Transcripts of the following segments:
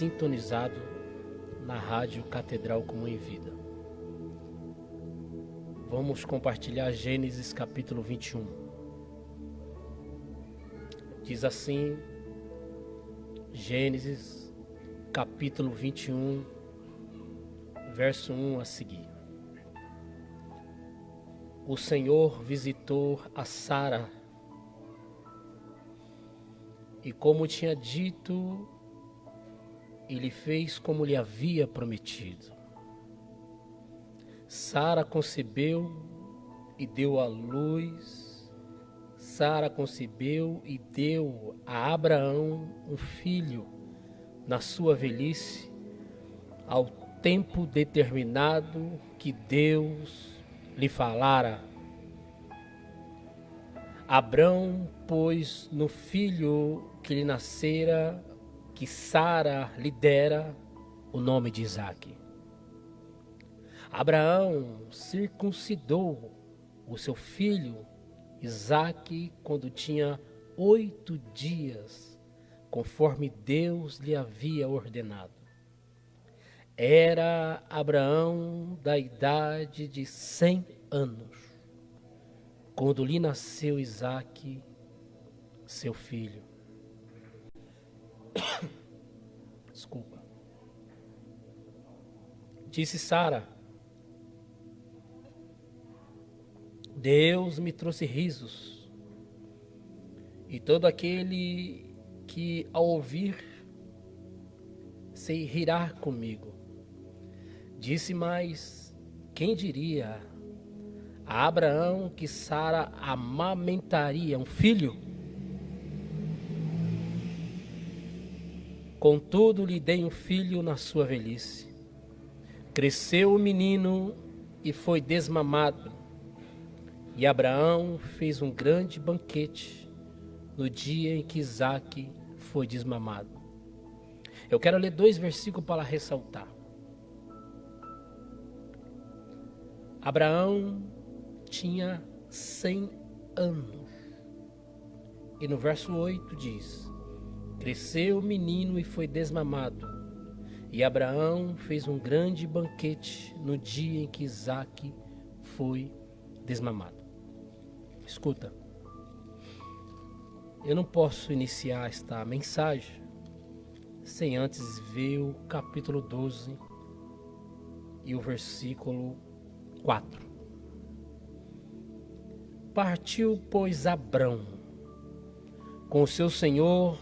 sintonizado na Rádio Catedral Comum em Vida. Vamos compartilhar Gênesis capítulo 21. Diz assim, Gênesis capítulo 21, verso 1 a seguir. O Senhor visitou a Sara e, como tinha dito, ele fez como lhe havia prometido. Sara concebeu e deu à luz. Sara concebeu e deu a Abraão um filho na sua velhice, ao tempo determinado que Deus lhe falara. Abrão pôs no filho que lhe nascera, que Sara lhe dera, o nome de Isaque. Abraão circuncidou o seu filho Isaque quando tinha 8 dias, conforme Deus lhe havia ordenado. Era Abraão da idade de 100 anos, quando lhe nasceu Isaque, seu filho. Desculpa. Disse Sara: Deus me trouxe risos, e todo aquele que ao ouvir se rirá comigo. Disse mais: quem diria a Abraão que Sara amamentaria um filho? Contudo, lhe dei um filho na sua velhice. Cresceu o menino e foi desmamado. E Abraão fez um grande banquete no dia em que Isaque foi desmamado. Eu quero ler 2 versículos para ressaltar. Abraão tinha 100 anos. E no verso 8 diz: cresceu o menino e foi desmamado. E Abraão fez um grande banquete no dia em que Isaque foi desmamado. Escuta, eu não posso iniciar esta mensagem sem antes ver o capítulo 12 e o versículo 4. Partiu, pois, Abrão com o seu senhor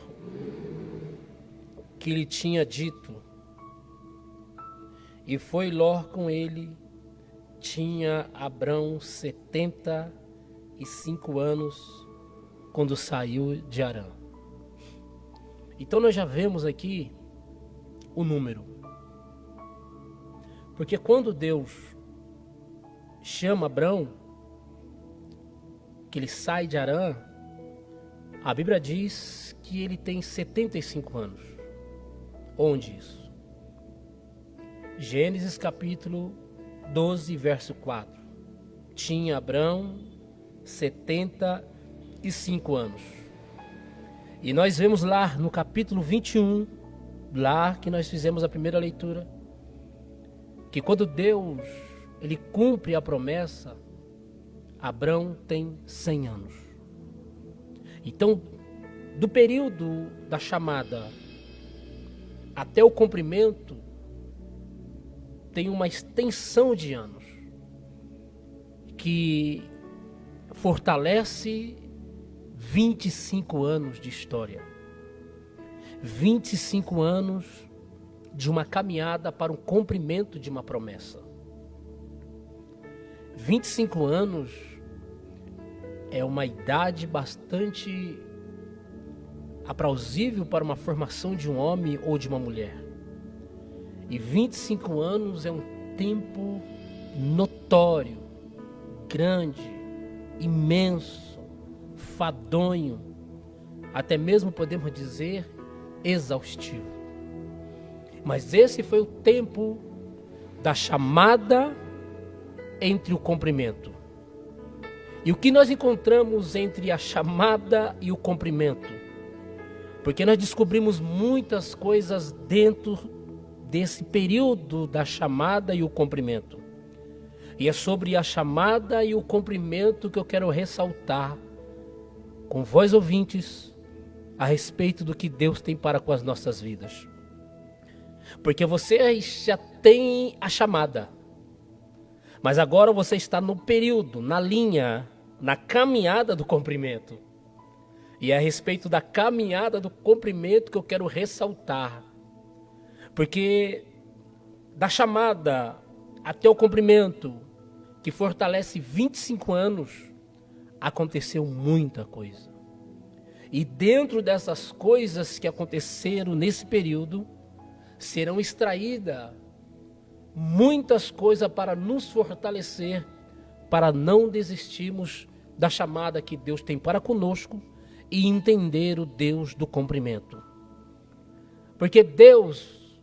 que lhe tinha dito, e foi Ló com ele. Tinha Abrão 75 anos quando saiu de Harã. Então nós já vemos aqui o número. Porque quando Deus chama Abrão, que ele sai de Harã, a Bíblia diz que ele tem 75 anos. Onde isso? Gênesis capítulo 12, verso 4. Tinha Abrão 75 anos. E nós vemos lá no capítulo 21, lá que nós fizemos a primeira leitura, que quando Deus ele cumpre a promessa, Abrão tem 100 anos. Então, do período da chamada até o cumprimento, tem uma extensão de anos que fortalece 25 anos de história. 25 anos de uma caminhada para o cumprimento de uma promessa. 25 anos é uma idade bastante aplausível para uma formação de um homem ou de uma mulher. E 25 anos é um tempo notório, grande, imenso, fadonho, até mesmo podemos dizer exaustivo. Mas esse foi o tempo da chamada entre o cumprimento. E o que nós encontramos entre a chamada e o cumprimento? Porque nós descobrimos muitas coisas dentro desse período da chamada e o cumprimento. E é sobre a chamada e o cumprimento que eu quero ressaltar com vós ouvintes a respeito do que Deus tem para com as nossas vidas. Porque você já tem a chamada, mas agora você está no período, na linha, na caminhada do cumprimento. E é a respeito da caminhada do cumprimento que eu quero ressaltar. Porque da chamada até o cumprimento, que fortalece 25 anos, aconteceu muita coisa. E dentro dessas coisas que aconteceram nesse período, serão extraídas muitas coisas para nos fortalecer, para não desistirmos da chamada que Deus tem para conosco e entender o Deus do cumprimento. Porque Deus,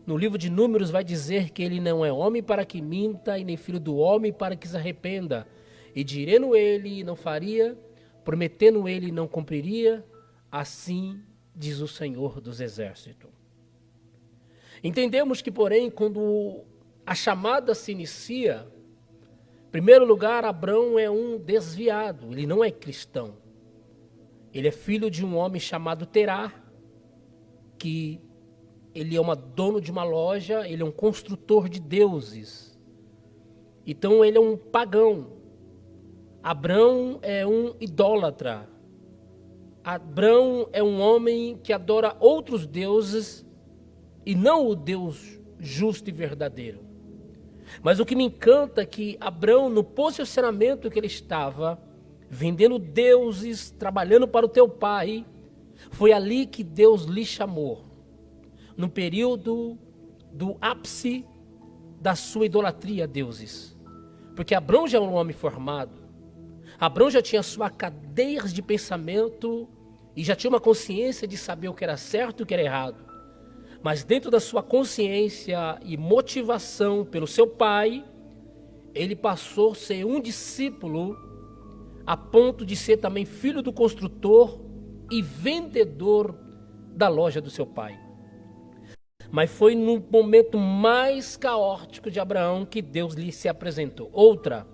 no livro de Números, vai dizer que Ele não é homem para que minta, e nem filho do homem para que se arrependa. E direndo Ele, não faria, prometendo Ele, não cumpriria, assim diz o Senhor dos Exércitos. Entendemos que, porém, quando a chamada se inicia, em primeiro lugar, Abrão é um desviado, ele não é cristão. Ele é filho de um homem chamado Terá, que ele é dono de uma loja, ele é um construtor de deuses. Então ele é um pagão. Abrão é um idólatra. Abrão é um homem que adora outros deuses e não o Deus justo e verdadeiro. Mas o que me encanta é que Abrão, no posicionamento que ele estava, vendendo deuses, trabalhando para o teu pai, foi ali que Deus lhe chamou, no período do ápice da sua idolatria a deuses. Porque Abrão já era um homem formado, Abrão já tinha sua cadeia de pensamento e já tinha uma consciência de saber o que era certo e o que era errado. Mas dentro da sua consciência e motivação pelo seu pai, ele passou a ser um discípulo a ponto de ser também filho do construtor e vendedor da loja do seu pai. Mas foi no momento mais caótico de Abraão que Deus lhe se apresentou. Outra,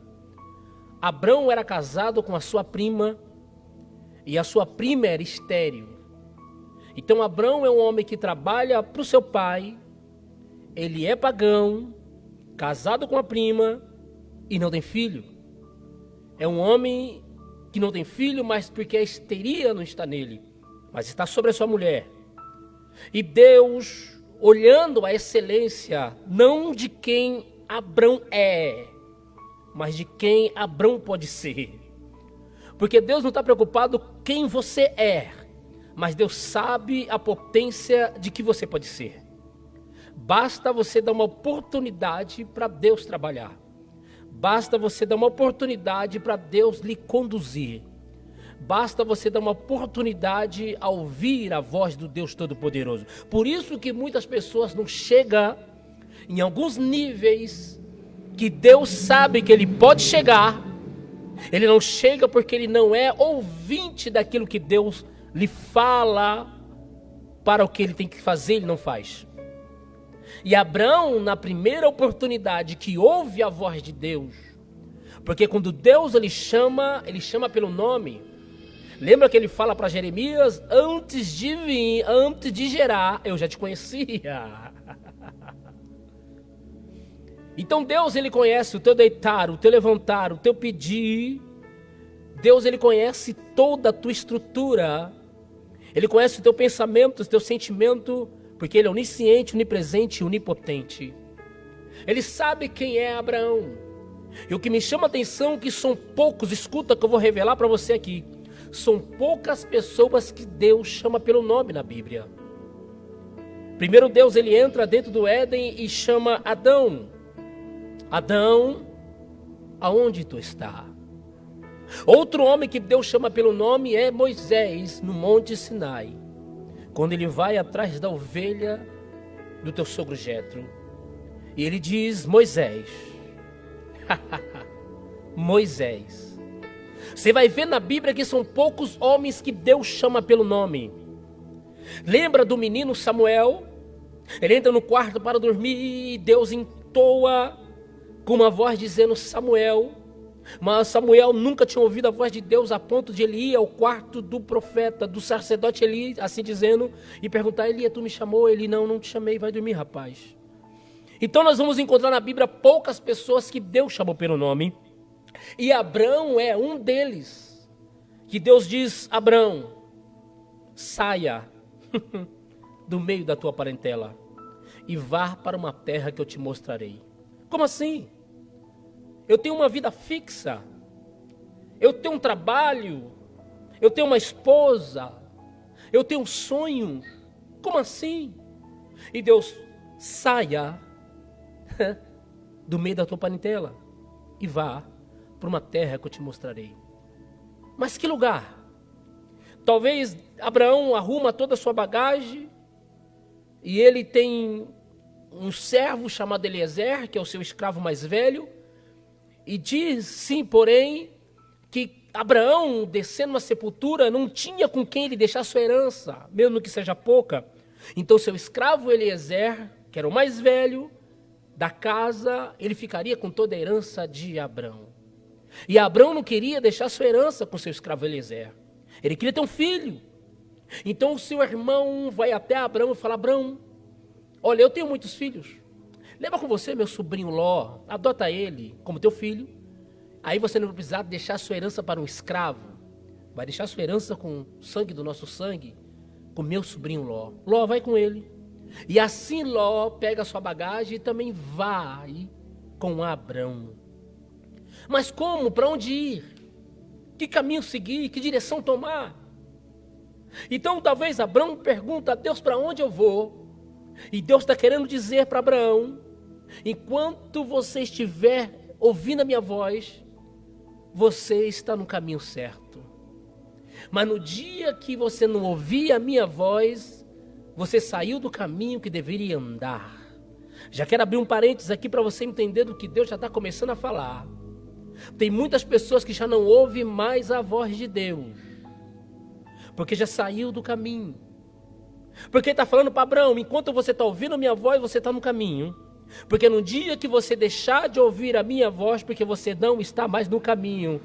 Abrão era casado com a sua prima e a sua prima era estéril. Então Abrão é um homem que trabalha para o seu pai, ele é pagão, casado com a prima e não tem filho. É um homem que não tem filho, mas porque a histeria não está nele, mas está sobre a sua mulher. E Deus, olhando a excelência, não de quem Abrão é, mas de quem Abrão pode ser. Porque Deus não está preocupado quem você é, mas Deus sabe a potência de que você pode ser. Basta você dar uma oportunidade para Deus trabalhar. Basta você dar uma oportunidade para Deus lhe conduzir. Basta você dar uma oportunidade a ouvir a voz do Deus Todo-Poderoso. Por isso que muitas pessoas não chegam em alguns níveis que Deus sabe que Ele pode chegar. Ele não chega porque ele não é ouvinte daquilo que Deus lhe fala para o que ele tem que fazer, ele não faz. E Abrão, na primeira oportunidade que ouve a voz de Deus, porque quando Deus ele chama pelo nome. Lembra que ele fala para Jeremias, antes de vir, antes de gerar, eu já te conhecia. Então Deus ele conhece o teu deitar, o teu levantar, o teu pedir. Deus ele conhece toda a tua estrutura. Ele conhece o teu pensamento, o teu sentimento, porque ele é onisciente, onipresente e onipotente. Ele sabe quem é Abraão. E o que me chama a atenção é que são poucos, escuta que eu vou revelar para você aqui. São poucas pessoas que Deus chama pelo nome na Bíblia. Primeiro Deus ele entra dentro do Éden e chama Adão. Adão, aonde tu está? Outro homem que Deus chama pelo nome é Moisés, no Monte Sinai. Quando ele vai atrás da ovelha do teu sogro Jetro. E ele diz, Moisés. Moisés. Você vai ver na Bíblia que são poucos homens que Deus chama pelo nome. Lembra do menino Samuel? Ele entra no quarto para dormir e Deus entoa com uma voz dizendo Samuel. Mas Samuel nunca tinha ouvido a voz de Deus a ponto de ele ir ao quarto do profeta, do sacerdote Eli, assim dizendo, e perguntar: Eli, tu me chamou? Ele: não te chamei, vai dormir, rapaz. Então nós vamos encontrar na Bíblia poucas pessoas que Deus chamou pelo nome, e Abrão é um deles, que Deus diz: Abrão, saia do meio da tua parentela e vá para uma terra que eu te mostrarei. Como assim? Eu tenho uma vida fixa, eu tenho um trabalho, eu tenho uma esposa, eu tenho sonhos. Como assim? E Deus: saia do meio da tua parentela e vá para uma terra que eu te mostrarei. Mas que lugar? Talvez Abraão arruma toda a sua bagagem e ele tem um servo chamado Eliezer, que é o seu escravo mais velho, e diz sim, porém, que Abraão, descendo uma sepultura, não tinha com quem ele deixar sua herança, mesmo que seja pouca. Então seu escravo Eliezer, que era o mais velho da casa, ele ficaria com toda a herança de Abraão. E Abraão não queria deixar sua herança com seu escravo Eliezer. Ele queria ter um filho. Então o seu irmão vai até Abraão e fala: Abraão, olha, eu tenho muitos filhos. Leva com você meu sobrinho Ló, adota ele como teu filho. Aí você não vai precisar deixar sua herança para um escravo. Vai deixar sua herança com o sangue do nosso sangue, com meu sobrinho Ló. Ló vai com ele. E assim Ló pega a sua bagagem e também vai com Abrão. Mas como? Para onde ir? Que caminho seguir? Que direção tomar? Então talvez Abrão pergunta a Deus: para onde eu vou? E Deus está querendo dizer para Abraão: enquanto você estiver ouvindo a minha voz, você está no caminho certo. Mas no dia que você não ouvir a minha voz, você saiu do caminho que deveria andar. Já quero abrir um parênteses aqui para você entender do que Deus já está começando a falar. Tem muitas pessoas que já não ouvem mais a voz de Deus, porque já saiu do caminho. Porque está falando para Abraão: enquanto você está ouvindo a minha voz, você está no caminho. Porque no dia que você deixar de ouvir a minha voz, porque você não está mais no caminho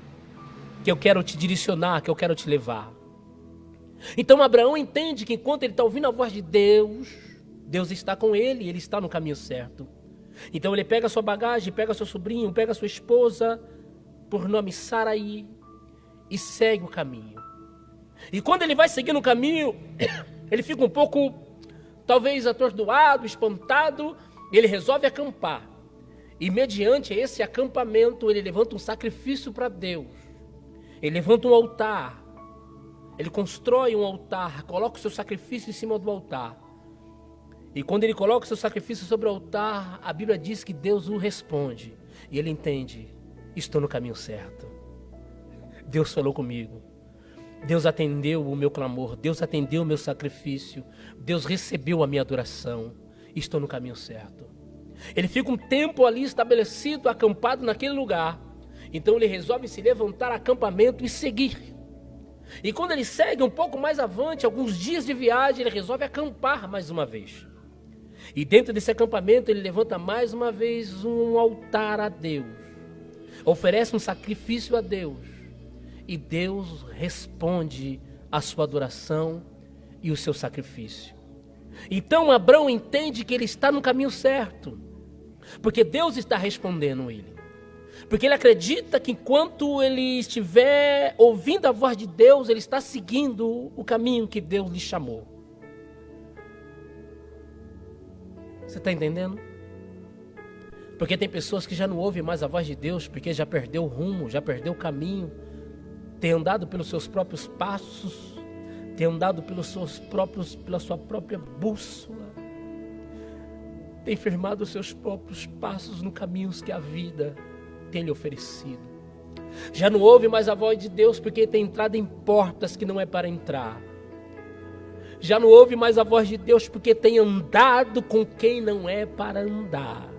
que eu quero te direcionar, que eu quero te levar. Então Abraão entende que enquanto ele está ouvindo a voz de Deus, Deus está com ele, ele está no caminho certo. Então ele pega a sua bagagem, pega seu sobrinho, pega a sua esposa, por nome Saraí, e segue o caminho. E quando ele vai seguindo o caminho, ele fica um pouco, talvez atordoado, espantado, e ele resolve acampar. E mediante esse acampamento, ele levanta um sacrifício para Deus. Ele levanta um altar. Ele constrói um altar, coloca o seu sacrifício em cima do altar. E quando ele coloca o seu sacrifício sobre o altar, a Bíblia diz que Deus o responde. E ele entende: estou no caminho certo. Deus falou comigo. Deus atendeu o meu clamor. Deus atendeu o meu sacrifício. Deus recebeu a minha adoração. Estou no caminho certo. Ele fica um tempo ali estabelecido, acampado naquele lugar. Então ele resolve se levantar acampamento e seguir. E quando ele segue um pouco mais avante, alguns dias de viagem, ele resolve acampar mais uma vez. E dentro desse acampamento ele levanta mais uma vez um altar a Deus. Oferece um sacrifício a Deus. E Deus responde a sua adoração e o seu sacrifício. Então Abrão entende que ele está no caminho certo, porque Deus está respondendo ele. Porque ele acredita que enquanto ele estiver ouvindo a voz de Deus, ele está seguindo o caminho que Deus lhe chamou. Você está entendendo? Porque tem pessoas que já não ouvem mais a voz de Deus, porque já perdeu o rumo, já perdeu o caminho, tem andado pelos seus próprios passos, tem andado pela sua própria bússola, tem firmado os seus próprios passos no caminhos que a vida tem lhe oferecido. Já não ouve mais a voz de Deus porque tem entrado em portas que não é para entrar. Já não ouve mais a voz de Deus porque tem andado com quem não é para andar.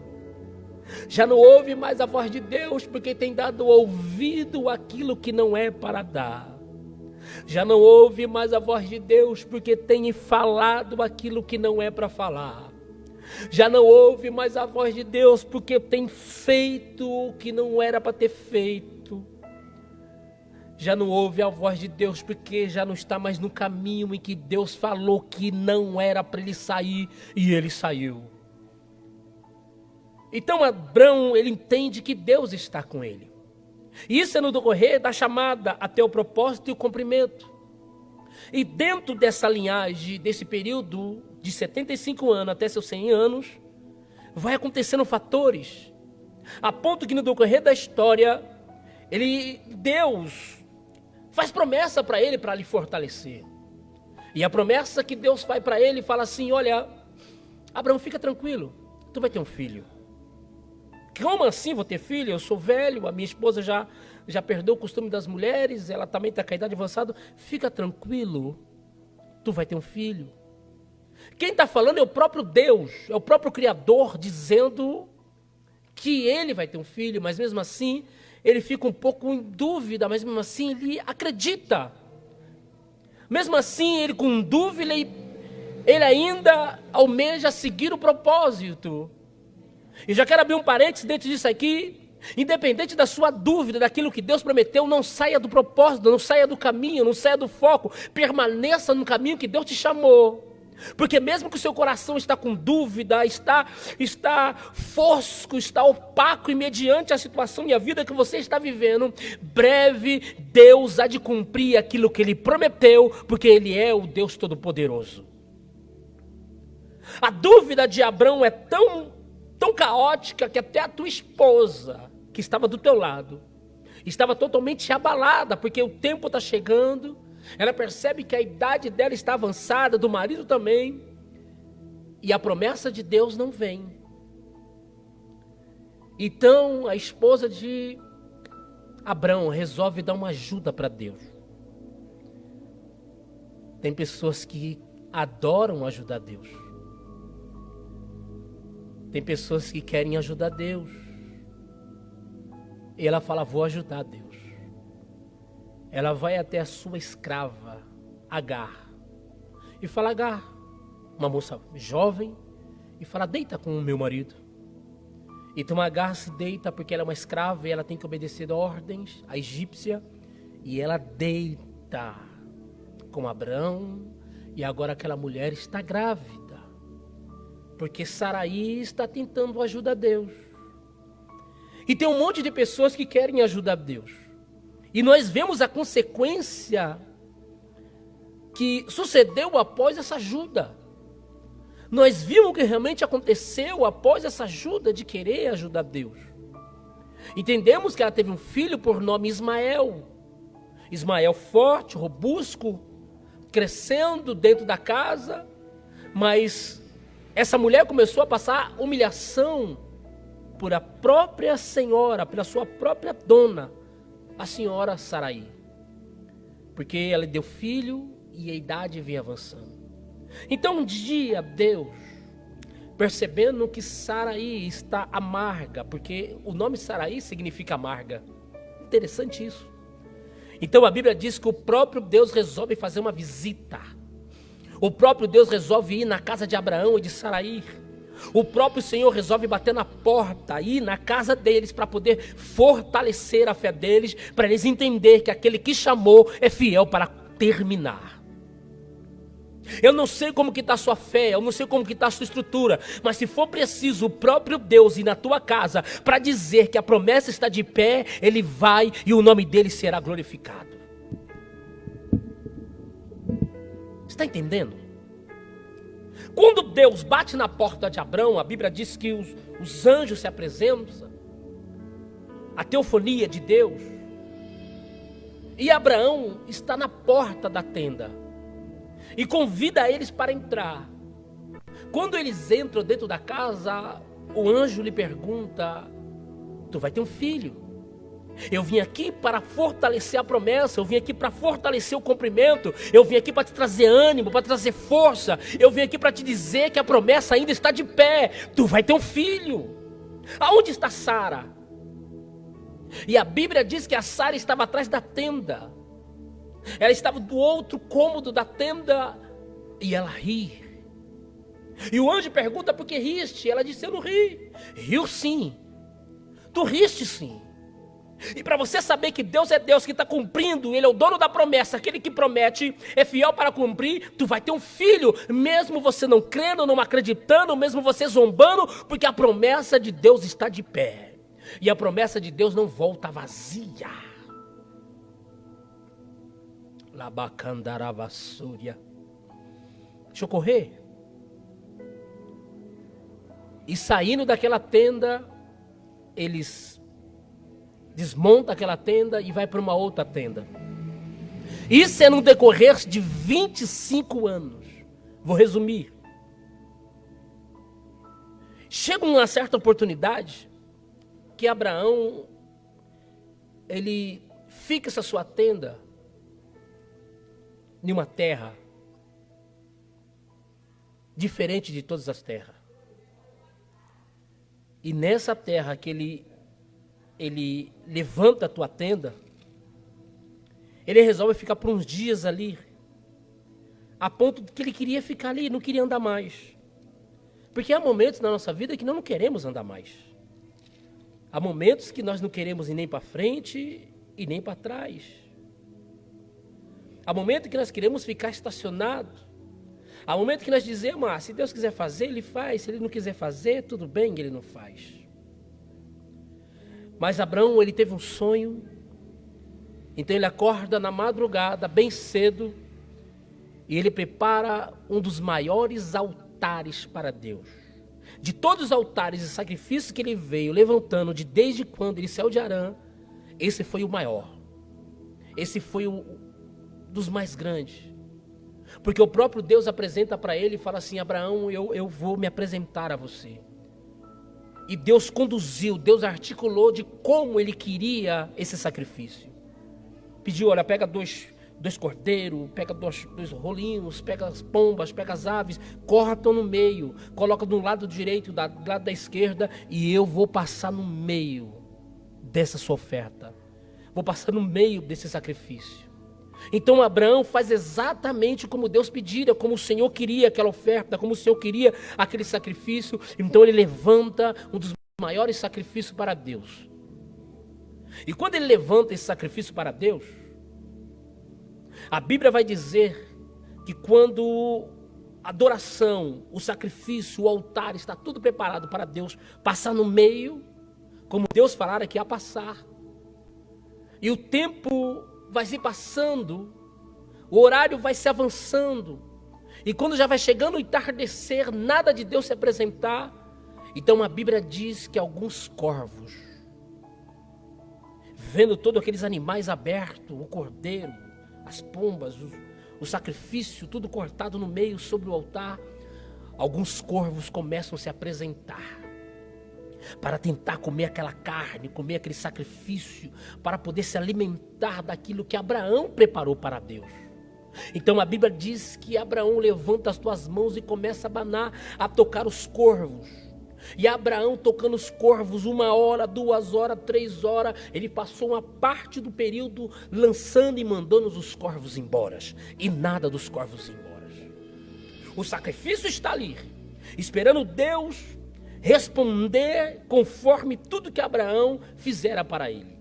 Já não ouve mais a voz de Deus porque tem dado ouvido àquilo que não é para dar. Já não ouve mais a voz de Deus, porque tem falado aquilo que não é para falar. Já não ouve mais a voz de Deus, porque tem feito o que não era para ter feito. Já não ouve a voz de Deus, porque já não está mais no caminho em que Deus falou que não era para ele sair, e ele saiu. Então Abrão, ele entende que Deus está com ele. Isso é no decorrer da chamada até o propósito e o cumprimento. E dentro dessa linhagem, desse período de 75 anos até seus 100 anos, vai acontecendo fatores, a ponto que no decorrer da história, Deus faz promessa para ele, para lhe fortalecer. E a promessa que Deus faz para ele, fala assim: olha, Abraão, fica tranquilo, tu vai ter um filho. Como assim vou ter filho? Eu sou velho, a minha esposa já perdeu o costume das mulheres, ela também está com a idade avançada. Fica tranquilo, tu vai ter um filho. Quem está falando é o próprio Deus, é o próprio Criador, dizendo que ele vai ter um filho, mas mesmo assim, ele fica um pouco em dúvida, mas mesmo assim ele acredita. Mesmo assim, ele com dúvida, ele ainda almeja seguir o propósito. E já quero abrir um parênteses dentro disso aqui. Independente da sua dúvida, daquilo que Deus prometeu, não saia do propósito, não saia do caminho, não saia do foco. Permaneça no caminho que Deus te chamou. Porque mesmo que o seu coração está com dúvida, está fosco, está opaco, e mediante a situação e a vida que você está vivendo, breve Deus há de cumprir aquilo que Ele prometeu, porque Ele é o Deus Todo-Poderoso. A dúvida de Abrão é tão caótica que até a tua esposa, que estava do teu lado, estava totalmente abalada, porque o tempo está chegando, ela percebe que a idade dela está avançada, do marido também, e a promessa de Deus não vem. Então a esposa de Abrão resolve dar uma ajuda para Deus. Tem pessoas que adoram ajudar Deus. Tem pessoas que querem ajudar Deus. E ela fala: vou ajudar Deus. Ela vai até a sua escrava, Agar, e fala: Agar, uma moça jovem, e fala: deita com o meu marido. Então Agar se deita, porque ela é uma escrava e ela tem que obedecer ordens, a egípcia, e ela deita com Abrão, e agora aquela mulher está grávida. Porque Saraí está tentando ajudar Deus. E tem um monte de pessoas que querem ajudar Deus. E nós vemos a consequência que sucedeu após essa ajuda. Nós vimos o que realmente aconteceu após essa ajuda de querer ajudar Deus. Entendemos que ela teve um filho por nome Ismael. Ismael forte, robusto, crescendo dentro da casa, mas essa mulher começou a passar humilhação por a própria senhora, pela sua própria dona, a senhora Saraí. Porque ela deu filho e a idade vinha avançando. Então um dia Deus, percebendo que Saraí está amarga, porque o nome Saraí significa amarga. Interessante isso. Então a Bíblia diz que o próprio Deus resolve fazer uma visita. O próprio Deus resolve ir na casa de Abraão e de Saraí. O próprio Senhor resolve bater na porta, ir na casa deles para poder fortalecer a fé deles, para eles entenderem que aquele que chamou é fiel para terminar. Eu não sei como que está a sua fé, eu não sei como que está a sua estrutura, mas se for preciso o próprio Deus ir na tua casa para dizer que a promessa está de pé, Ele vai e o nome dele será glorificado. Está entendendo? Quando Deus bate na porta de Abrão, a Bíblia diz que os anjos se apresentam, a teofonia de Deus, e Abraão está na porta da tenda e convida eles para entrar. Quando eles entram dentro da casa, o anjo lhe pergunta: tu vai ter um filho. Eu vim aqui para fortalecer a promessa, eu vim aqui para fortalecer o cumprimento, eu vim aqui para te trazer ânimo, para trazer força, eu vim aqui para te dizer que a promessa ainda está de pé, tu vai ter um filho. Aonde está Sara? E a Bíblia diz que a Sara estava atrás da tenda. Ela estava do outro cômodo da tenda e ela ri. E o anjo pergunta: por que riste? Ela disse: eu não ri. Riu sim. Tu riste sim. E para você saber que Deus é Deus que está cumprindo, Ele é o dono da promessa, aquele que promete, é fiel para cumprir, tu vai ter um filho, mesmo você não crendo, não acreditando, mesmo você zombando, porque a promessa de Deus está de pé. E a promessa de Deus não volta vazia. Labacandaravassúria. Deixa eu correr. E saindo daquela tenda, eles desmontam aquela tenda e vai para uma outra tenda. Isso é no decorrer de 25 anos. Vou resumir. Chega uma certa oportunidade que Abraão, ele fixa sua tenda em uma terra diferente de todas as terras. E nessa terra que ele levanta a tua tenda, ele resolve ficar por uns dias ali, a ponto de que ele queria ficar ali, não queria andar mais. Porque há momentos na nossa vida que nós não queremos andar mais. Há momentos que nós não queremos ir nem para frente e nem para trás. Há momentos que nós queremos ficar estacionados. Há momentos que nós dizemos: se Deus quiser fazer, Ele faz. Se Ele não quiser fazer, tudo bem, Ele não faz. Mas Abraão, ele teve um sonho. Então ele acorda na madrugada, bem cedo, e ele prepara um dos maiores altares para Deus. De todos os altares e sacrifícios que ele veio levantando desde quando ele saiu de Harã, esse foi o maior. Esse foi o dos mais grandes. Porque o próprio Deus apresenta para ele e fala assim: Abraão, eu vou me apresentar a você. E Deus conduziu, Deus articulou de como ele queria esse sacrifício. Pediu: olha, pega dois cordeiros, pega dois rolinhos, pega as pombas, pega as aves, cortam no meio, coloca do lado direito, do lado da esquerda, e eu vou passar no meio dessa sua oferta. Vou passar no meio desse sacrifício. Então Abraão faz exatamente como Deus pedira, como o Senhor queria aquela oferta, como o Senhor queria aquele sacrifício. Então ele levanta um dos maiores sacrifícios para Deus. E quando ele levanta esse sacrifício para Deus, a Bíblia vai dizer que quando a adoração, o sacrifício, o altar está tudo preparado para Deus passar no meio, como Deus falara que ia passar, e o tempo vai se passando, o horário vai se avançando, e quando já vai chegando o entardecer, nada de Deus se apresentar, então a Bíblia diz que alguns corvos, vendo todos aqueles animais abertos, o cordeiro, as pombas, o sacrifício, tudo cortado no meio sobre o altar, alguns corvos começam a se apresentar, para tentar comer aquela carne, comer aquele sacrifício, para poder se alimentar daquilo que Abraão preparou para Deus. Então a Bíblia diz que Abraão levanta as suas mãos e começa a abanar, a tocar os corvos. E Abraão tocando os corvos, 1 hora, 2 horas, 3 horas, ele passou uma parte do período lançando e mandando os corvos embora. E nada dos corvos embora. O sacrifício está ali, esperando Deus responder conforme tudo que Abraão fizera para ele.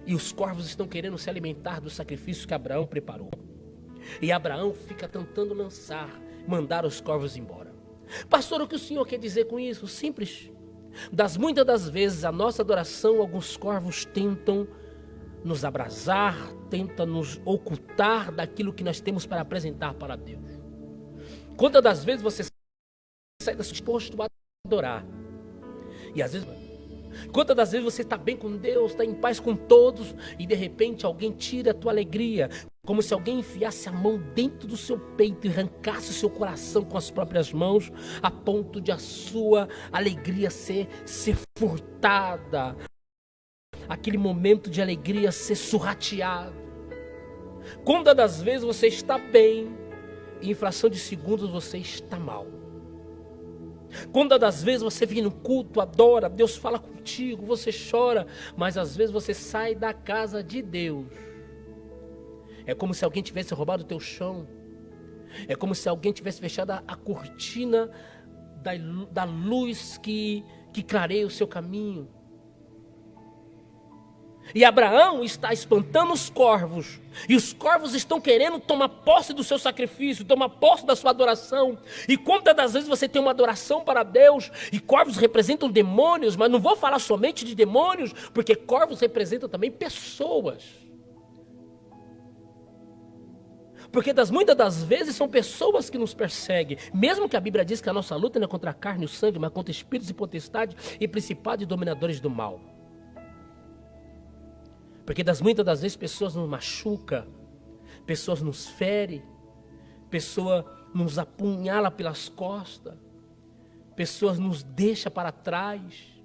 E os corvos estão querendo se alimentar do sacrifício que Abraão preparou. E Abraão fica tentando mandar os corvos embora. Pastor, o que o senhor quer dizer com isso? Simples. Muitas das vezes a nossa adoração, alguns corvos tentam nos abrasar, tentam nos ocultar daquilo que nós temos para apresentar para Deus. Quantas das vezes você sai disposto a adorar? E às vezes, quantas das vezes você está bem com Deus, está em paz com todos, e de repente alguém tira a tua alegria, como se alguém enfiasse a mão dentro do seu peito e arrancasse o seu coração com as próprias mãos, a ponto de a sua alegria ser furtada, aquele momento de alegria ser surrateado. Quantas das vezes você está bem, e em fração de segundos você está mal. Quantas das vezes você vem no culto, adora, Deus fala contigo, você chora, mas às vezes você sai da casa de Deus É como se alguém tivesse roubado o teu chão. É como se alguém tivesse fechado a cortina da luz que clareia o seu caminho. E Abraão está espantando os corvos. E os corvos estão querendo tomar posse do seu sacrifício, tomar posse da sua adoração. E quantas das vezes você tem uma adoração para Deus, e corvos representam demônios, mas não vou falar somente de demônios, porque corvos representam também pessoas. Porque muitas das vezes são pessoas que nos perseguem. Mesmo que a Bíblia diz que a nossa luta não é contra a carne e o sangue, mas contra espíritos e potestades e principados e dominadores do mal. Porque muitas das vezes pessoas nos machucam, pessoas nos ferem, pessoas nos apunhalam pelas costas, pessoas nos deixam para trás,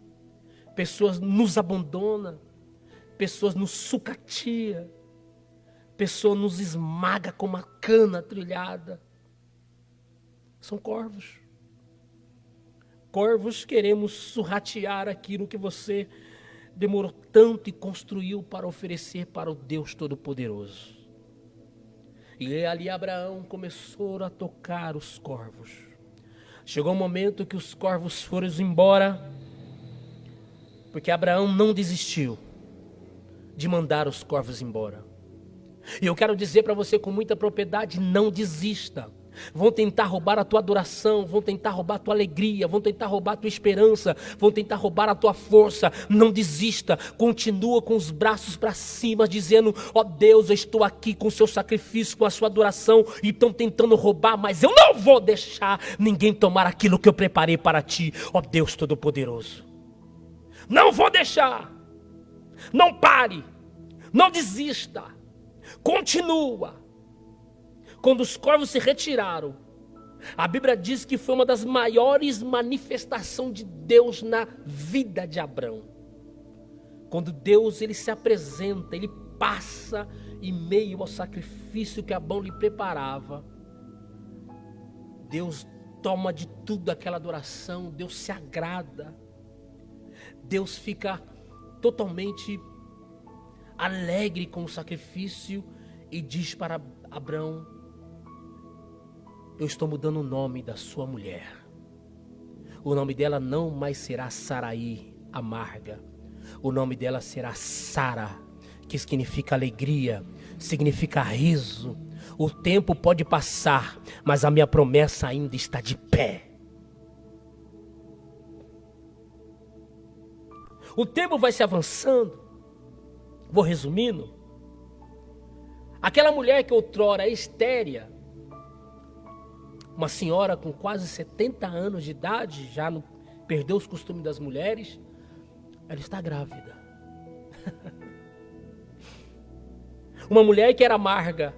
pessoas nos abandonam, pessoas nos sucatiam, pessoas nos esmaga com uma cana trilhada. São corvos. Corvos queremos surratear aquilo que você demorou tanto e construiu para oferecer para o Deus Todo-Poderoso. E ali Abraão começou a tocar os corvos. Chegou um momento que os corvos foram embora, porque Abraão não desistiu de mandar os corvos embora. E eu quero dizer para você com muita propriedade, não desista. Vão tentar roubar a tua adoração, vão tentar roubar a tua alegria, vão tentar roubar a tua esperança, vão tentar roubar a tua força. Não desista, continua com os braços para cima, dizendo: ó Deus, eu estou aqui com o seu sacrifício, com a sua adoração, e estão tentando roubar, mas eu não vou deixar ninguém tomar aquilo que eu preparei para ti, ó Deus Todo-Poderoso. Não vou deixar, não pare, não desista, continua. Quando os corvos se retiraram, a Bíblia diz que foi uma das maiores manifestações de Deus na vida de Abrão. Quando Deus ele se apresenta, ele passa em meio ao sacrifício que Abrão lhe preparava. Deus toma de tudo aquela adoração, Deus se agrada. Deus fica totalmente alegre com o sacrifício e diz para Abrão: eu estou mudando o nome da sua mulher. O nome dela não mais será Sarai, amarga. O nome dela será Sara, que significa alegria, significa riso. O tempo pode passar, mas a minha promessa ainda está de pé. O tempo vai se avançando. Vou resumindo. Aquela mulher que outrora é estéria, uma senhora com quase 70 anos de idade, já não perdeu os costumes das mulheres, ela está grávida. Uma mulher que era amarga,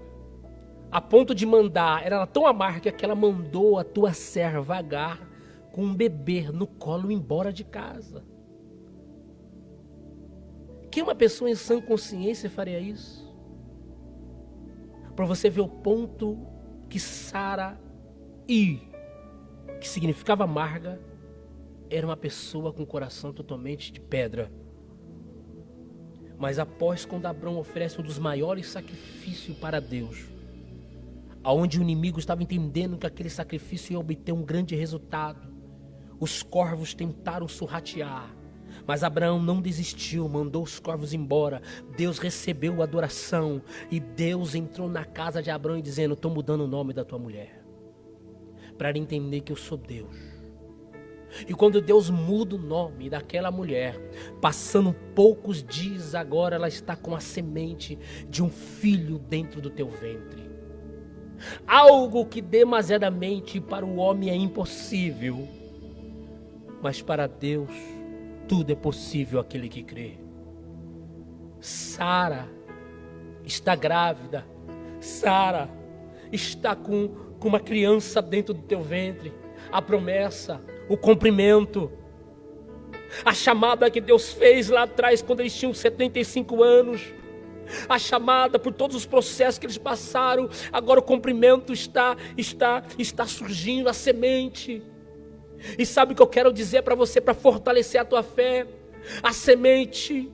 a ponto de mandar, era tão amarga que ela mandou a tua serva Agar com um bebê no colo embora de casa. Que uma pessoa em sã consciência faria isso? Para você ver o ponto que Sara, que significava amarga, era uma pessoa com o coração totalmente de pedra. Mas após, quando Abrão oferece um dos maiores sacrifícios para Deus, aonde o inimigo estava entendendo que aquele sacrifício ia obter um grande resultado, os corvos tentaram surratear, mas Abraão não desistiu, mandou os corvos embora. Deus recebeu a adoração e Deus entrou na casa de Abraão dizendo: estou mudando o nome da tua mulher, para ele entender que eu sou Deus. E quando Deus muda o nome daquela mulher, passando poucos dias, agora ela está com a semente de um filho dentro do teu ventre. Algo que demasiadamente para o homem é impossível, mas para Deus tudo é possível aquele que crê. Sara está grávida. Sara está com uma criança dentro do teu ventre. A promessa, o cumprimento, a chamada que Deus fez lá atrás quando eles tinham 75 anos. A chamada por todos os processos que eles passaram. Agora o cumprimento está surgindo, a semente. E sabe o que eu quero dizer para você, para fortalecer a tua fé? A semente,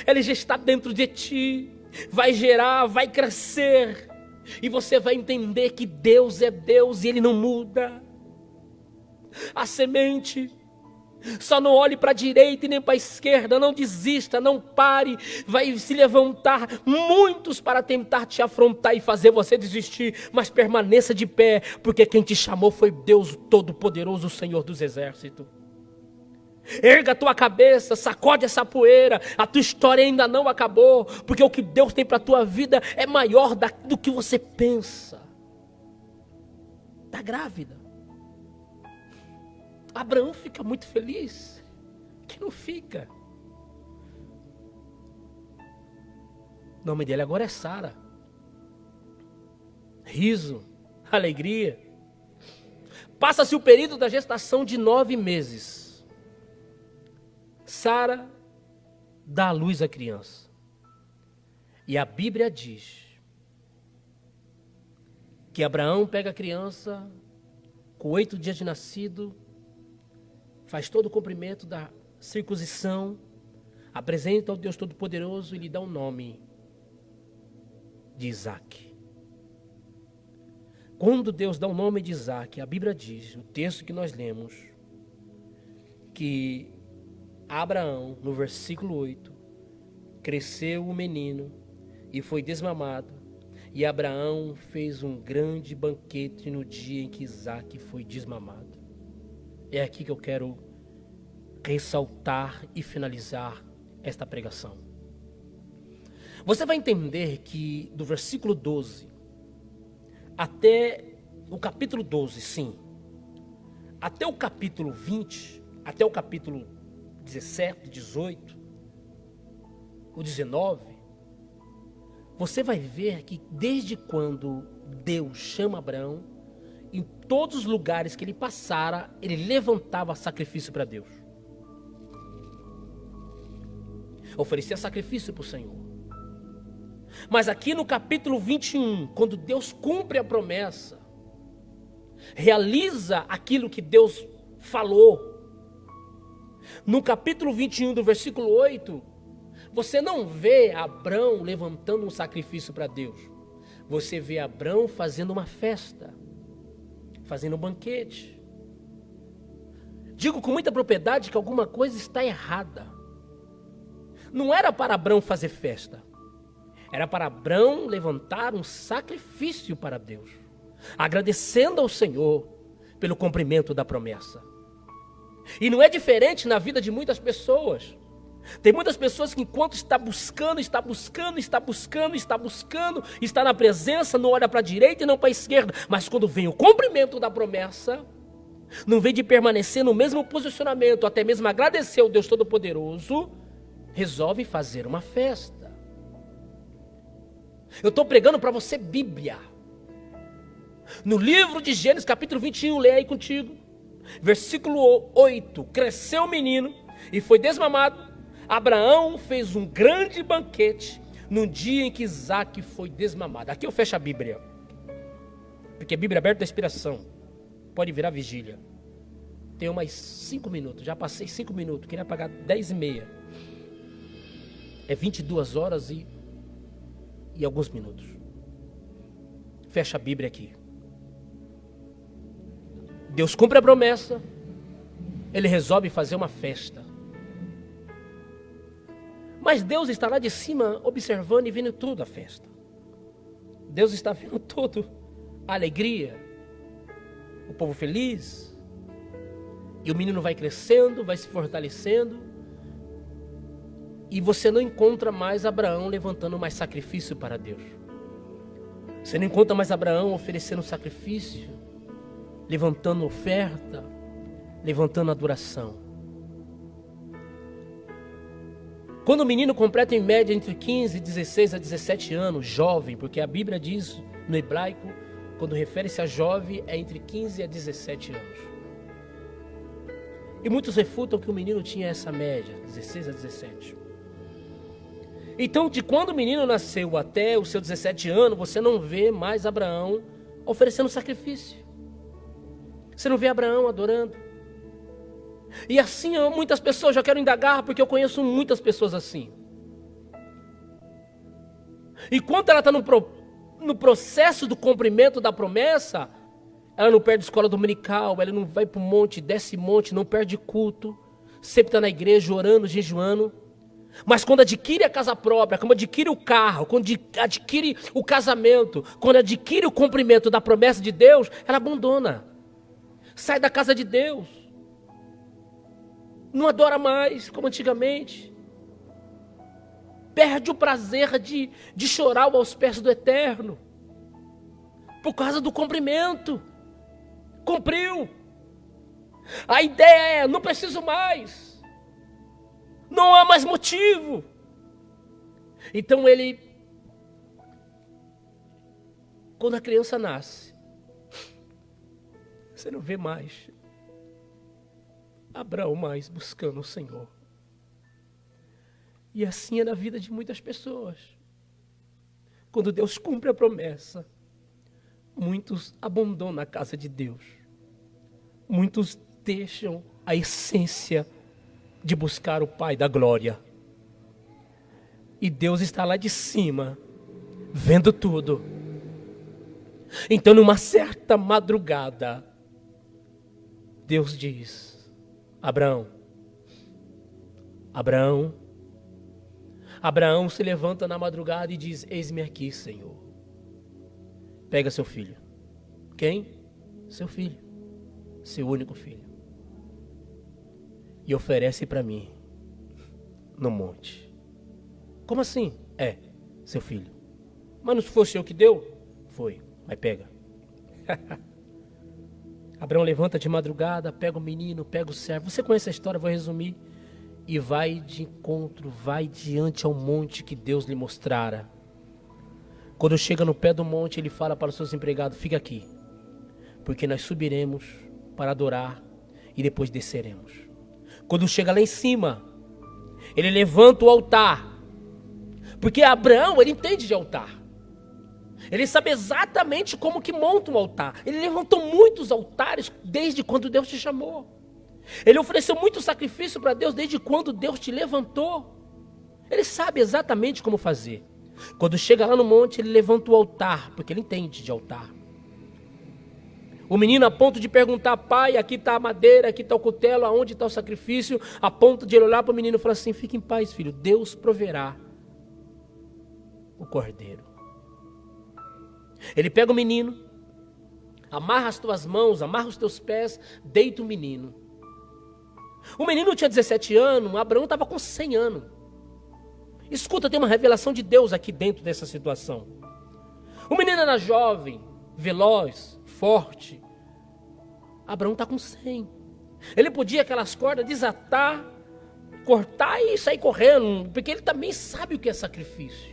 ela já está dentro de ti. vai gerar, vai crescer, e você vai entender que Deus é Deus e Ele não muda. A semente, só não olhe para a direita e nem para a esquerda, não desista, não pare, vai se levantar muitos para tentar te afrontar e fazer você desistir, mas permaneça de pé, porque quem te chamou foi Deus Todo-Poderoso, o Senhor dos Exércitos. Erga a tua cabeça, sacode essa poeira, a tua história ainda não acabou, porque o que Deus tem para a tua vida é maior do que você pensa. Está grávida. Abraão fica muito feliz, que não fica. O nome dele agora é Sara. Riso, alegria. Passa-se o período da gestação de 9 meses. Sara dá à luz à criança. E a Bíblia diz que Abraão pega a criança com 8 dias de nascido, faz todo o cumprimento da circuncisão, apresenta ao Deus Todo-Poderoso e lhe dá o nome de Isaac. Quando Deus dá o nome de Isaac, a Bíblia diz, o texto que nós lemos, que Abraão, no versículo 8, cresceu o menino e foi desmamado, e Abraão fez um grande banquete no dia em que Isaac foi desmamado. É aqui que eu quero ressaltar e finalizar esta pregação. Você vai entender que do versículo 12 até o capítulo 12, sim, até o capítulo 20, até o capítulo 17, 18, o 19, você vai ver que desde quando Deus chama Abraão, em todos os lugares que ele passara, ele levantava sacrifício para Deus. Oferecia sacrifício para o Senhor. Mas aqui no capítulo 21, quando Deus cumpre a promessa, realiza aquilo que Deus falou, no capítulo 21 do versículo 8, você não vê Abraão levantando um sacrifício para Deus. Você vê Abraão fazendo uma festa, fazendo um banquete. Digo com muita propriedade que alguma coisa está errada. Não era para Abraão fazer festa. Era para Abraão levantar um sacrifício para Deus, agradecendo ao Senhor pelo cumprimento da promessa. E não é diferente na vida de muitas pessoas. Tem muitas pessoas que enquanto está na presença, não olha para a direita e não para a esquerda, mas quando vem o cumprimento da promessa, não vem de permanecer no mesmo posicionamento, até mesmo agradecer ao Deus Todo-Poderoso, resolve fazer uma festa. Eu estou pregando para você Bíblia. No livro de Gênesis capítulo 21, leia aí contigo, versículo 8, cresceu o menino e foi desmamado. Abraão fez um grande banquete no dia em que Isaac foi desmamado. Aqui eu fecho a Bíblia, porque a Bíblia é aberta da inspiração, pode virar vigília. Tenho mais 5 minutos, já passei 5 minutos, queria pagar 10h30. É 22 horas e alguns minutos. Fecha a Bíblia aqui. Deus cumpre a promessa, Ele resolve fazer uma festa. Mas Deus está lá de cima observando e vendo toda a festa. Deus está vendo tudo. A alegria, o povo feliz. E o menino vai crescendo, vai se fortalecendo. E você não encontra mais Abraão levantando mais sacrifício para Deus. Você não encontra mais Abraão oferecendo sacrifício, levantando oferta, levantando adoração. Quando o menino completa em média entre 15, 16 a 17 anos, jovem, porque a Bíblia diz no hebraico, quando refere-se a jovem, é entre 15 a 17 anos. E muitos refutam que o menino tinha essa média, 16 a 17. Então, de quando o menino nasceu até os seus 17 anos, você não vê mais Abraão oferecendo sacrifício. Você não vê Abraão adorando. E assim muitas pessoas, já quero indagar porque eu conheço muitas pessoas assim. Enquanto ela está no processo do cumprimento da promessa, ela não perde escola dominical, ela não vai para o monte, desce monte, não perde culto, sempre está na igreja, orando, jejuando. Mas quando adquire a casa própria, quando adquire o carro, quando adquire o casamento, quando adquire o cumprimento da promessa de Deus, ela abandona. Sai da casa de Deus. Não adora mais como antigamente. Perde o prazer de chorar aos pés do Eterno. Por causa do cumprimento. Cumpriu. A ideia é, não preciso mais. Não há mais motivo. Então quando a criança nasce, você não vê mais Abraão mais buscando o Senhor. E assim é na vida de muitas pessoas. Quando Deus cumpre a promessa, muitos abandonam a casa de Deus. Muitos deixam a essência de buscar o Pai da glória. E Deus está lá de cima, vendo tudo. Então, numa certa madrugada, Deus diz: Abraão. Abraão se levanta na madrugada e diz: eis-me aqui, Senhor. Pega seu filho. Quem? Seu filho. Seu único filho. E oferece para mim no monte. Como assim? Seu filho. Mas não foi o Senhor que deu? Foi, mas pega. Abraão levanta de madrugada, pega o menino, pega o servo. Você conhece a história, vou resumir. E vai de encontro, vai diante ao monte que Deus lhe mostrara. Quando chega no pé do monte, ele fala para os seus empregados: fica aqui, porque nós subiremos para adorar e depois desceremos. Quando chega lá em cima, ele levanta o altar, porque Abraão, ele entende de altar. Ele sabe exatamente como que monta um altar. Ele levantou muitos altares desde quando Deus te chamou. Ele ofereceu muito sacrifício para Deus desde quando Deus te levantou. Ele sabe exatamente como fazer. Quando chega lá no monte, ele levanta o altar, porque ele entende de altar. O menino, a ponto de perguntar: pai, aqui está a madeira, aqui está o cutelo, aonde está o sacrifício? A ponto de ele olhar para o menino e falar assim: fique em paz, filho, Deus proverá o cordeiro. Ele pega o menino, amarra as tuas mãos, amarra os teus pés, deita o menino. O menino tinha 17 anos, Abraão estava com 100 anos. Escuta, tem uma revelação de Deus aqui dentro dessa situação. O menino era jovem, veloz, forte. Abraão está com 100. Ele podia aquelas cordas desatar, cortar e sair correndo, porque ele também sabe o que é sacrifício.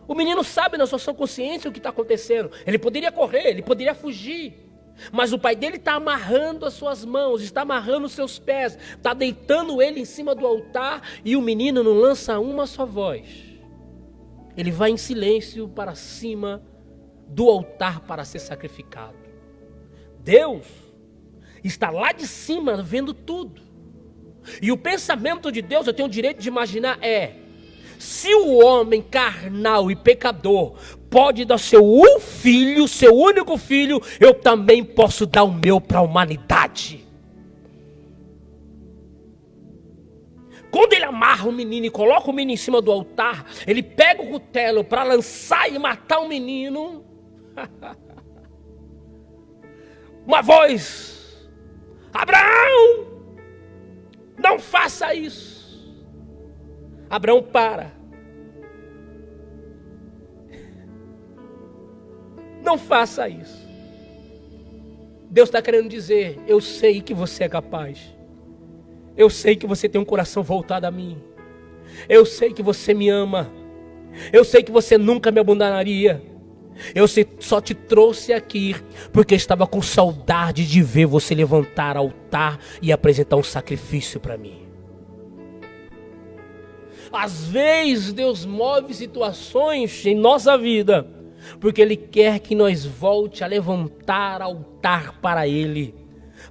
O menino sabe na sua consciência o que está acontecendo. Ele poderia correr, ele poderia fugir. Mas o pai dele está amarrando as suas mãos, está amarrando os seus pés, está deitando ele em cima do altar, e o menino não lança uma só voz. Ele vai em silêncio para cima do altar para ser sacrificado. Deus está lá de cima vendo tudo. E o pensamento de Deus, eu tenho o direito de imaginar, se o homem carnal e pecador pode dar seu filho, seu único filho, eu também posso dar o meu para a humanidade. Quando ele amarra o menino e coloca o menino em cima do altar, ele pega o cutelo para lançar e matar o menino. Uma voz: Abraão, não faça isso. Abraão para. Não faça isso. Deus está querendo dizer: eu sei que você é capaz. Eu sei que você tem um coração voltado a mim. Eu sei que você me ama. Eu sei que você nunca me abandonaria. Eu só te trouxe aqui porque estava com saudade de ver você levantar altar e apresentar um sacrifício para mim. Às vezes Deus move situações em nossa vida porque Ele quer que nós volte a levantar altar para Ele,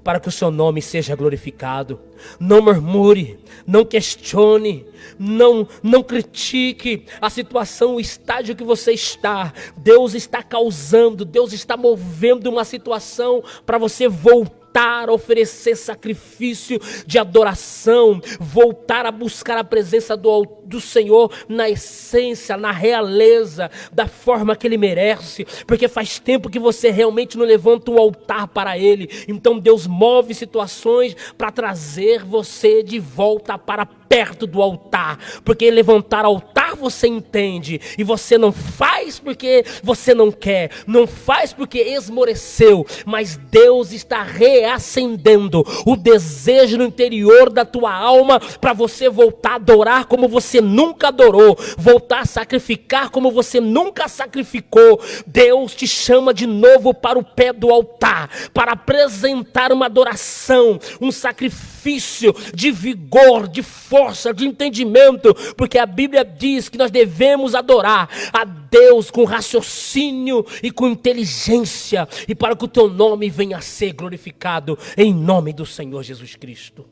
para que o seu nome seja glorificado. Não murmure, não questione, não critique a situação, o estágio que você está. Deus está causando, Deus está movendo uma situação para você voltar a oferecer sacrifício de adoração, voltar a buscar a presença do Senhor na essência, na realeza, da forma que Ele merece, porque faz tempo que você realmente não levanta um altar para Ele. Então Deus move situações para trazer você de volta para perto do altar, porque levantar altar você entende, e você não faz porque você não quer, não faz porque esmoreceu, mas Deus está reacendendo o desejo no interior da tua alma para você voltar a adorar como você nunca adorou, voltar a sacrificar como você nunca sacrificou. Deus te chama de novo para o pé do altar, para apresentar uma adoração, um sacrifício de vigor, de força, de entendimento, porque a Bíblia diz que nós devemos adorar a Deus com raciocínio e com inteligência, e para que o teu nome venha a ser glorificado em nome do Senhor Jesus Cristo.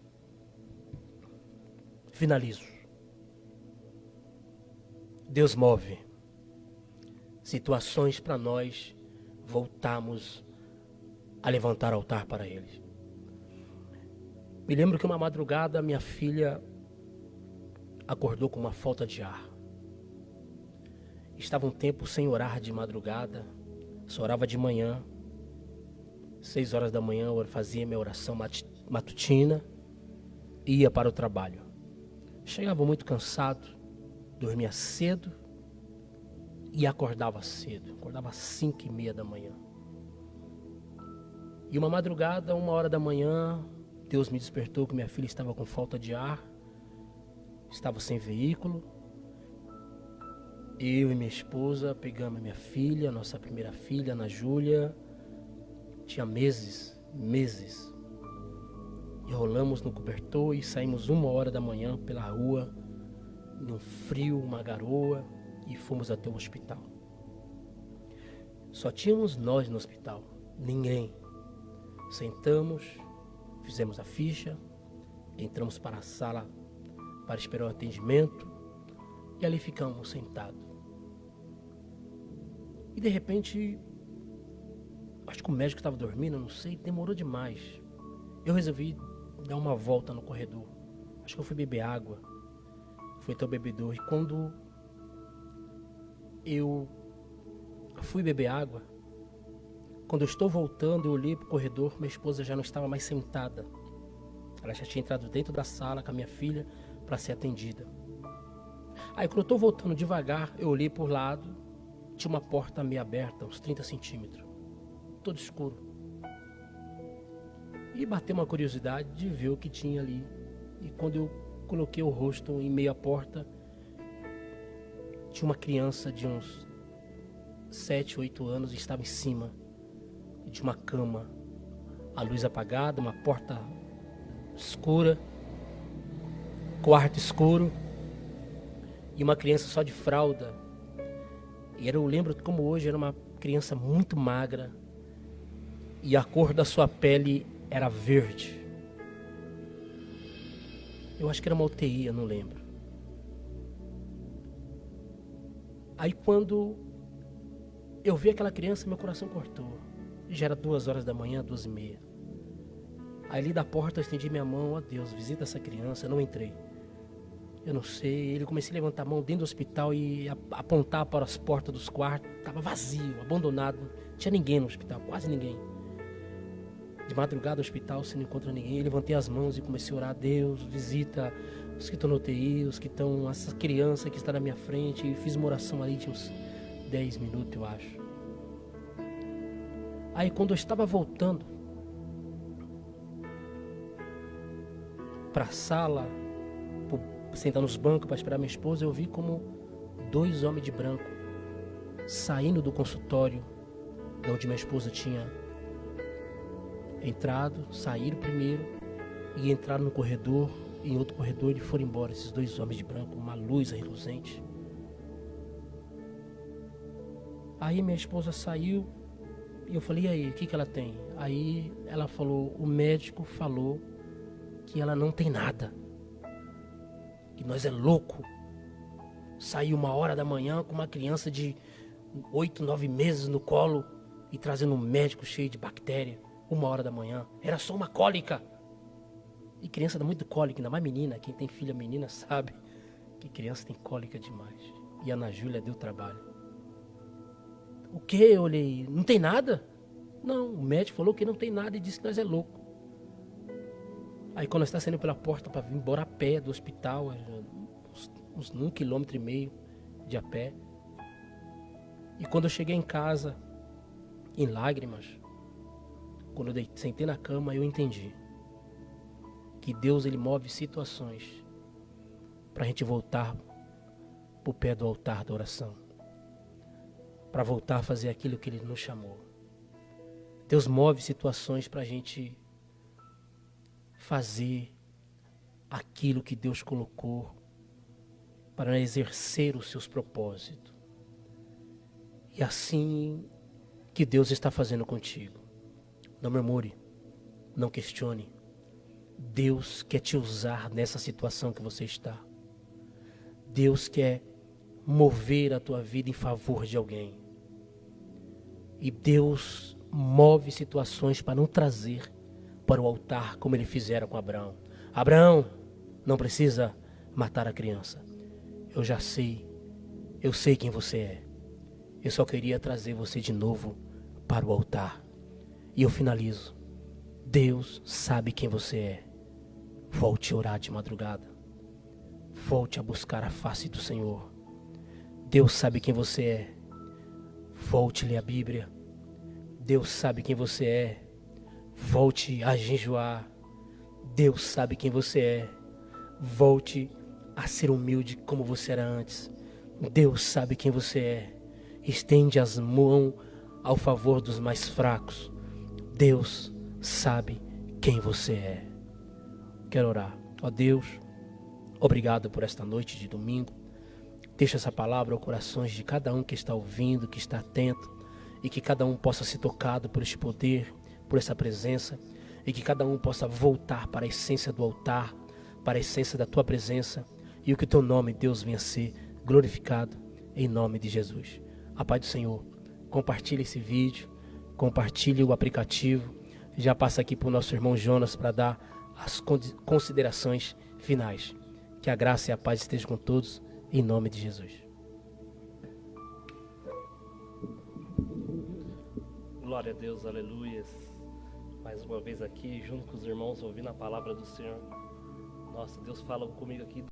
Finalizo. Deus move situações para nós voltarmos a levantar altar para Ele. Me lembro que uma madrugada minha filha acordou com uma falta de ar. Estava um tempo sem orar de madrugada, só orava de manhã. 6 horas da manhã eu fazia minha oração matutina e ia para o trabalho. Chegava muito cansado, dormia cedo e acordava cedo. Acordava às 5:30 da manhã. E uma madrugada, 1 hora da manhã, Deus me despertou que minha filha estava com falta de ar, estava sem veículo. Eu e minha esposa pegamos a minha filha, nossa primeira filha, Ana Júlia, tinha meses, e rolamos no cobertor e saímos 1 hora da manhã pela rua, num frio, uma garoa, e fomos até o hospital. Só tínhamos nós no hospital, ninguém. Sentamos, fizemos a ficha, entramos para a sala para esperar o atendimento e ali ficamos sentados. E de repente, acho que o médico estava dormindo, não sei, demorou demais. Eu resolvi dar uma volta no corredor. Acho que eu fui beber água, fui até o bebedor, e quando eu fui beber água, quando eu estou voltando, eu olhei para o corredor, minha esposa já não estava mais sentada. Ela já tinha entrado dentro da sala com a minha filha para ser atendida. Aí quando eu estou voltando devagar, eu olhei por lado, tinha uma porta meio aberta, uns 30 centímetros, todo escuro. E bateu uma curiosidade de ver o que tinha ali. E quando eu coloquei o rosto em meio à porta, tinha uma criança de uns 7, 8 anos e estava em cima de uma cama, a luz apagada, uma porta escura, quarto escuro e uma criança só de fralda. E eu lembro como hoje, era uma criança muito magra e a cor da sua pele era verde. Eu acho que era uma UTI, eu não lembro. Aí quando eu vi aquela criança, meu coração cortou. Já era 2 horas da manhã, 2:30. Aí ali da porta eu estendi minha mão, ó Deus, visita essa criança. Eu não entrei. Eu não sei, ele comecei a levantar a mão dentro do hospital e apontar para as portas dos quartos. Estava vazio, abandonado, não tinha ninguém no hospital, quase ninguém. De madrugada no hospital, você não encontra ninguém. Eu levantei as mãos e comecei a orar: Deus, visita os que estão no UTI, os que estão, essa criança que está na minha frente. E fiz uma oração ali de uns 10 minutos, eu acho. Aí quando eu estava voltando para a sala, sentar nos bancos para esperar minha esposa, eu vi como 2 homens de branco saindo do consultório de onde minha esposa tinha entrado, saíram primeiro e entraram no corredor, e em outro corredor e foram embora. Esses 2 homens de branco, uma luz reluzente. Aí minha esposa saiu, E eu falei, e aí, o que ela tem? Aí ela falou, o médico falou que ela não tem nada. Que nós é louco. Sair 1h da manhã com uma criança de 8, 9 meses no colo e trazendo um médico cheio de bactéria. 1h da manhã. Era só uma cólica. E criança dá muito cólica, ainda mais menina. Quem tem filha menina sabe que criança tem cólica demais. E a Ana Júlia deu trabalho. O que? Eu olhei. Não tem nada? Não, o médico falou que não tem nada e disse que nós é louco. Aí quando nós está saindo pela porta para vir embora a pé do hospital, uns 1,5 km de a pé. E quando eu cheguei em casa, em lágrimas, quando eu sentei na cama, eu entendi que Deus, ele move situações para a gente voltar para o pé do altar da oração, para voltar a fazer aquilo que ele nos chamou. Deus move situações para a gente fazer aquilo que Deus colocou para exercer os seus propósitos. E assim que Deus está fazendo contigo. Não murmure, não questione. Deus quer te usar nessa situação que você está. Deus quer mover a tua vida em favor de alguém. E Deus move situações para não trazer para o altar como ele fizera com Abraão. Abraão, não precisa matar a criança. Eu já sei, eu sei quem você é. Eu só queria trazer você de novo para o altar. E eu finalizo. Deus sabe quem você é. Volte a orar de madrugada. Volte a buscar a face do Senhor. Deus sabe quem você é. Volte a ler a Bíblia. Deus sabe quem você é. Volte a jejuar. Deus sabe quem você é. Volte a ser humilde como você era antes. Deus sabe quem você é. Estende as mãos ao favor dos mais fracos. Deus sabe quem você é. Quero orar. Ó Deus, obrigado por esta noite de domingo. Deixa essa palavra aos corações de cada um que está ouvindo, que está atento, e que cada um possa ser tocado por este poder, por essa presença, e que cada um possa voltar para a essência do altar, para a essência da tua presença, e o que o teu nome, Deus, venha ser glorificado em nome de Jesus. A paz do Senhor. Compartilhe esse vídeo, compartilhe o aplicativo. Já passa aqui para o nosso irmão Jonas para dar as considerações finais. Que a graça e a paz estejam com todos, em nome de Jesus. Glória a Deus, aleluias. Mais uma vez aqui, junto com os irmãos, ouvindo a palavra do Senhor. Nossa, Deus fala comigo aqui.